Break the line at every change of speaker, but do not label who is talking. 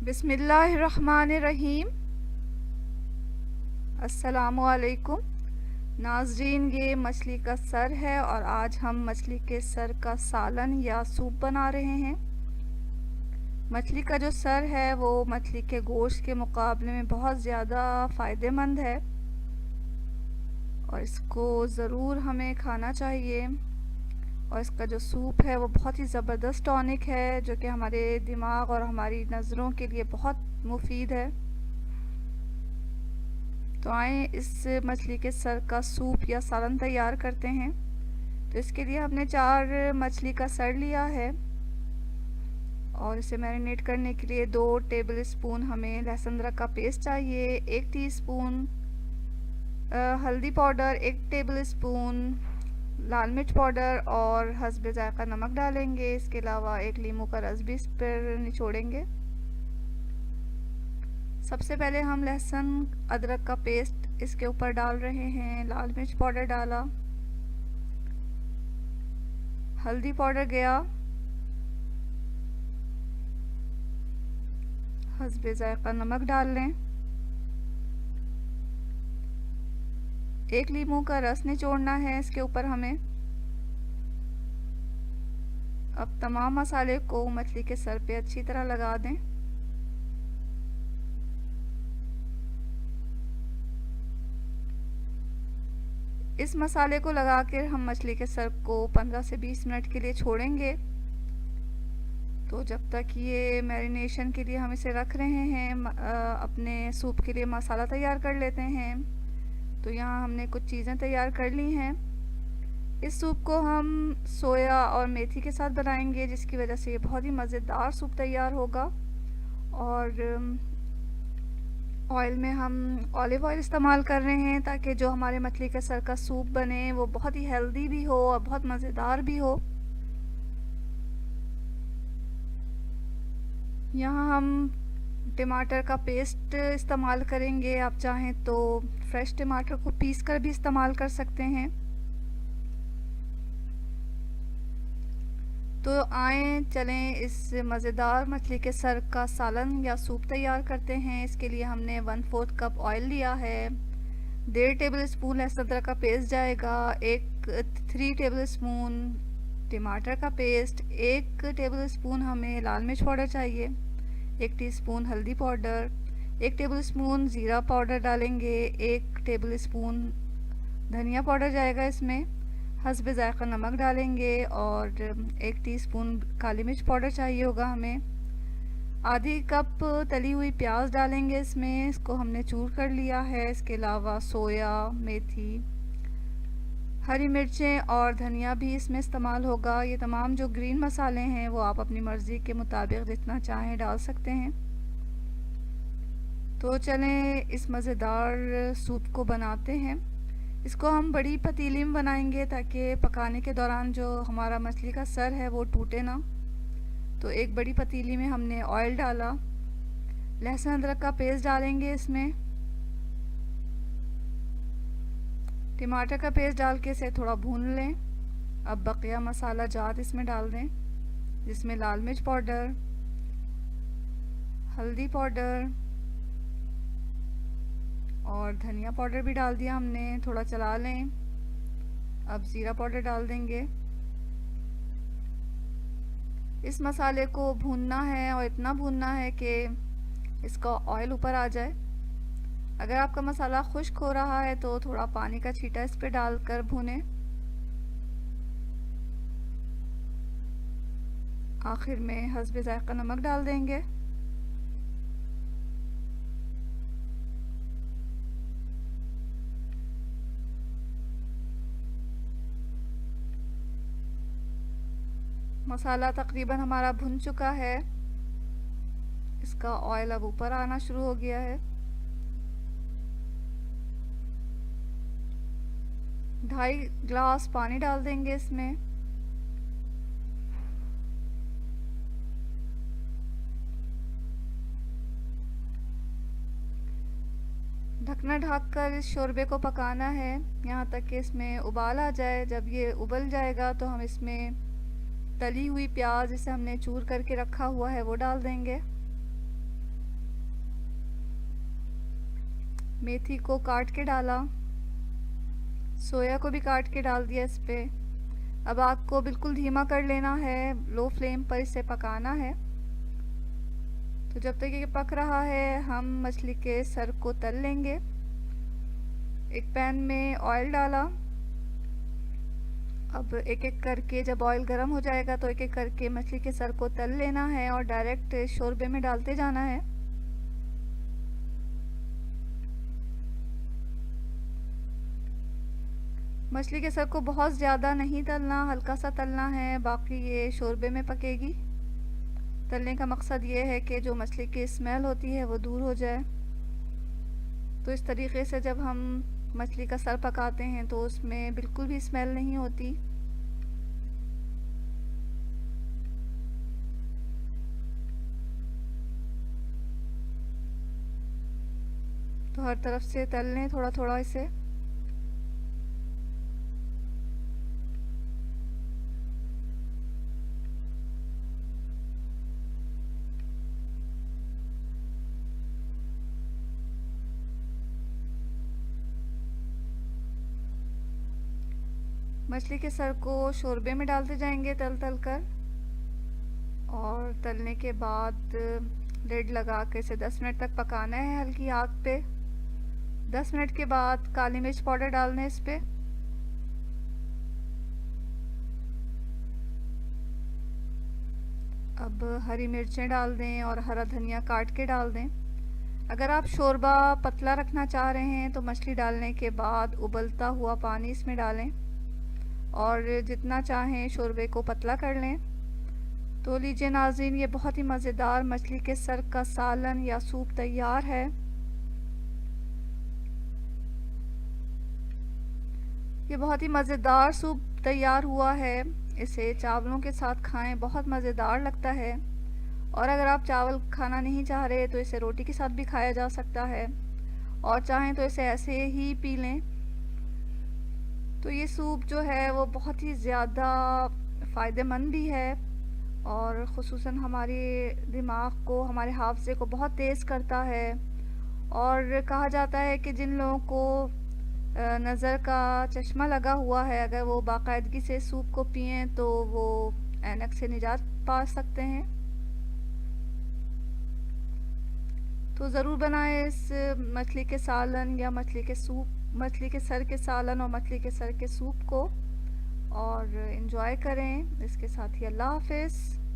बिस्मिल्लाहिर्रहमानिर्रहीम। अस्सलामुअलैकुम नाज़रीन, ये मछली का सर है और आज हम मछली के सर का सालन या सूप बना रहे हैं। मछली का जो सर है वो मछली के गोश्त के मुकाबले में बहुत ज़्यादा फ़ायदेमंद है और इसको ज़रूर हमें खाना चाहिए। और इसका जो सूप है वो बहुत ही ज़बरदस्त टॉनिक है जो कि हमारे दिमाग और हमारी नज़रों के लिए बहुत मुफीद है। तो आए इस मछली के सर का सूप या सालन तैयार करते हैं। तो इसके लिए हमने 4 मछली का सर लिया है और इसे मैरिनेट करने के लिए 2 टेबल स्पून हमें लहसुन अदरक का पेस्ट चाहिए, 1 टीस्पून हल्दी पाउडर, 1 टेबल स्पून लाल मिर्च पाउडर और हस्बे जायका नमक डालेंगे। इसके अलावा 1 लीमू का रस भी इस पर निचोड़ेंगे। सबसे पहले हम लहसुन अदरक का पेस्ट इसके ऊपर डाल रहे हैं, लाल मिर्च पाउडर डाला, हल्दी पाउडर गया, हस्बे जायका नमक डाल लें, 1 लीमू का रस निचोड़ना है इसके ऊपर हमें। अब तमाम मसाले को मछली के सर पे अच्छी तरह लगा दें। इस मसाले को लगाकर हम मछली के सर को 15 से 20 मिनट के लिए छोड़ेंगे। तो जब तक ये मैरिनेशन के लिए हम इसे रख रहे हैं, अपने सूप के लिए मसाला तैयार कर लेते हैं। तो यहाँ हमने कुछ चीज़ें तैयार कर ली हैं। इस सूप को हम सोया और मेथी के साथ बनाएंगे जिसकी वजह से ये बहुत ही मज़ेदार सूप तैयार होगा। और ऑयल में हम ऑलिव ऑयल इस्तेमाल कर रहे हैं ताकि जो हमारे मछली के सर का सूप बने वो बहुत ही हेल्दी भी हो और बहुत मज़ेदार भी हो। यहाँ हम टमाटर का पेस्ट इस्तेमाल करेंगे। आप चाहें तो फ्रेश टमाटर को पीस कर भी इस्तेमाल कर सकते हैं। तो आए चलें इस मज़ेदार मछली के सर का सालन या सूप तैयार करते हैं। इसके लिए हमने 1/4 कप ऑयल लिया है, 1.5 टेबल स्पून लहसुन अदरक का पेस्ट जाएगा, 3 टेबल स्पून टमाटर का पेस्ट, 1 टेबल स्पून हमें लाल मिर्च पाउडर चाहिए, 1 टीस्पून हल्दी पाउडर, 1 टेबल स्पून ज़ीरा पाउडर डालेंगे, 1 टेबल स्पून धनिया पाउडर जाएगा इसमें, हस्बे जायका नमक डालेंगे और 1 टीस्पून काली मिर्च पाउडर चाहिए होगा हमें। आधी कप तली हुई प्याज डालेंगे इसमें, इसको हमने चूर कर लिया है। इसके अलावा सोया, मेथी, हरी मिर्चें और धनिया भी इसमें इस्तेमाल होगा। ये तमाम जो ग्रीन मसाले हैं वो आप अपनी मर्ज़ी के मुताबिक जितना चाहें डाल सकते हैं। तो चलें इस मज़ेदार सूप को बनाते हैं। इसको हम बड़ी पतीली में बनाएंगे ताकि पकाने के दौरान जो हमारा मछली का सर है वो टूटे ना। तो एक बड़ी पतीली में हमने ऑयल डाला, लहसुन अदरक का पेस्ट डालेंगे इसमें, टमाटर का पेस्ट डाल के इसे थोड़ा भून लें। अब बकिया मसाला जात इसमें डाल दें जिसमें लाल मिर्च पाउडर, हल्दी पाउडर और धनिया पाउडर भी डाल दिया हमने। थोड़ा चला लें। अब ज़ीरा पाउडर डाल देंगे। इस मसाले को भूनना है और इतना भूनना है कि इसका ऑयल ऊपर आ जाए। अगर आपका मसाला खुश्क हो रहा है तो थोड़ा पानी का छींटा इस पे डालकर भूनें। आखिर में हस्बे जायका नमक डाल देंगे। मसाला तकरीबन हमारा भुन चुका है। इसका ऑयल अब ऊपर आना शुरू हो गया है। 2.5 ग्लास पानी डाल देंगे इसमें। ढकना ढककर इस शोरबे को पकाना है यहाँ तक कि इसमें उबाल आ जाए। जब ये उबल जाएगा तो हम इसमें तली हुई प्याज जिसे हमने चूर करके रखा हुआ है वो डाल देंगे। मेथी को काट के डाला, सोया को भी काट के डाल दिया इस पे। अब आग को बिल्कुल धीमा कर लेना है, लो फ्लेम पर इसे पकाना है। तो जब तक ये पक रहा है हम मछली के सर को तल लेंगे। एक पैन में ऑयल डाला। अब एक एक करके जब ऑयल गर्म हो जाएगा तो एक एक करके मछली के सर को तल लेना है और डायरेक्ट शोरबे में डालते जाना है। मछली के सर को बहुत ज़्यादा नहीं तलना, हल्का सा तलना है, बाकी ये शोरबे में पकेगी। तलने का मकसद ये है कि जो मछली की स्मेल होती है वो दूर हो जाए। तो इस तरीके से जब हम मछली का सर पकाते हैं तो उसमें बिल्कुल भी स्मेल नहीं होती। तो हर तरफ से तल लें थोड़ा थोड़ा इसे। मछली के सर को शोरबे में डालते जाएंगे तल तल कर, और तलने के बाद लिड लगा के इसे 10 मिनट तक पकाना है हल्की आग पे। 10 मिनट के बाद काली मिर्च पाउडर डालना है इस पे। अब हरी मिर्चें डाल दें और हरा धनिया काट के डाल दें। अगर आप शोरबा पतला रखना चाह रहे हैं तो मछली डालने के बाद उबलता हुआ पानी इसमें डालें और जितना चाहें शोरबे को पतला कर लें। तो लीजिए नाज़रीन, ये बहुत ही मज़ेदार मछली के सर का सालन या सूप तैयार है। ये बहुत ही मज़ेदार सूप तैयार हुआ है। इसे चावलों के साथ खाएं, बहुत मज़ेदार लगता है। और अगर आप चावल खाना नहीं चाह रहे तो इसे रोटी के साथ भी खाया जा सकता है, और चाहें तो इसे ऐसे ही पी लें। तो ये सूप जो है वो बहुत ही ज़्यादा फ़ायदेमंद भी है और ख़ुसूसन हमारे दिमाग को, हमारे हाफ़्ज़े को बहुत तेज़ करता है। और कहा जाता है कि जिन लोगों को नज़र का चश्मा लगा हुआ है, अगर वो बाकायदगी से सूप को पिएं तो वो ऐनक से निजात पा सकते हैं। तो ज़रूर बनाएं इस मछली के सालन या मछली के सूप, मछली के सर के सालन और मछली के सर के सूप को, और इन्जॉय करें। इसके साथ ही अल्लाह हाफ़िज़।